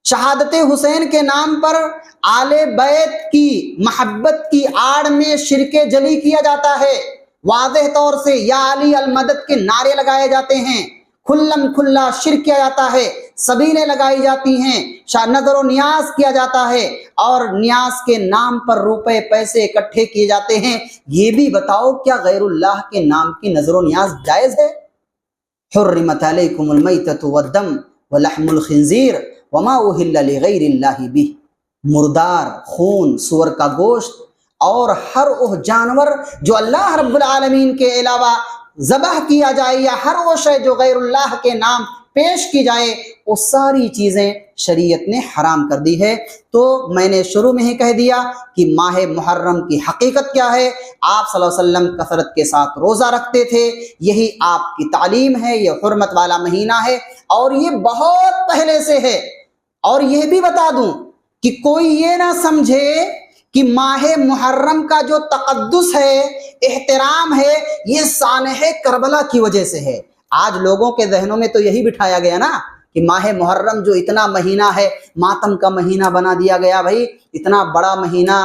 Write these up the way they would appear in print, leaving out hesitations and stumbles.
شہادت حسین کے نام پر آل بیت کی محبت کی آڑ میں شرک جلی کیا جاتا ہے، واضح طور سے یا علی المدد کے نعرے لگائے جاتے ہیں، کھلم کھلا شرک کیا جاتا ہے، سبیلیں لگائی جاتی ہیں، نظر و نیاز کیا جاتا ہے، اور نیاز کے نام پر روپے پیسے اکٹھے کیے جاتے ہیں۔ یہ بھی بتاؤ کیا غیر اللہ کے نام کی نظر و نیاز جائز ہے؟ حرمت علیکم المیتۃ والدم ولحم الخنزیر وما اہل لغیر اللہ بہ، مردار، خون، سور کا گوشت اور ہر وہ جانور جو اللہ رب العالمین کے علاوہ ذبح کیا جائے، یا ہر وہ شے جو غیر اللہ کے نام پیش کی جائے، وہ ساری چیزیں شریعت نے حرام کر دی ہے۔ تو میں نے شروع میں ہی کہہ دیا کہ ماہ محرم کی حقیقت کیا ہے۔ آپ صلی اللہ علیہ وسلم کثرت کے ساتھ روزہ رکھتے تھے، یہی آپ کی تعلیم ہے، یہ حرمت والا مہینہ ہے، اور یہ بہت پہلے سے ہے۔ اور یہ بھی بتا دوں کہ کوئی یہ نہ سمجھے کہ ماہ محرم کا جو تقدس ہے، احترام ہے، یہ سانحہ کربلا کی وجہ سے ہے۔ آج لوگوں کے ذہنوں میں تو یہی بٹھایا گیا نا کہ ماہ محرم جو اتنا مہینہ ہے، ماتم کا مہینہ بنا دیا گیا، بھائی اتنا بڑا مہینہ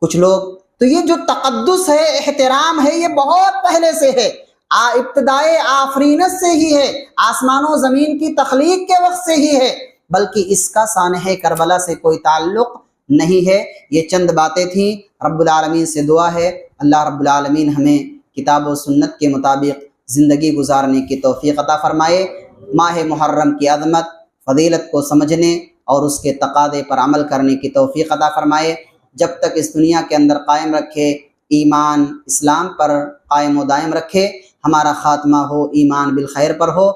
کچھ لوگ، تو یہ جو تقدس ہے، احترام ہے، یہ بہت پہلے سے ہے، ابتدائے آفرینت سے ہی ہے، آسمان و زمین کی تخلیق کے وقت سے ہی ہے، بلکہ اس کا سانحہ کربلا سے کوئی تعلق نہیں ہے۔ یہ چند باتیں تھیں۔ رب العالمین سے دعا ہے اللہ رب العالمین ہمیں کتاب و سنت کے مطابق زندگی گزارنے کی توفیق عطا فرمائے، ماہ محرم کی عظمت، فضیلت کو سمجھنے اور اس کے تقاضے پر عمل کرنے کی توفیق عطا فرمائے۔ جب تک اس دنیا کے اندر قائم رکھے، ایمان اسلام پر قائم و دائم رکھے، ہمارا خاتمہ ہو ایمان بالخیر پر ہو۔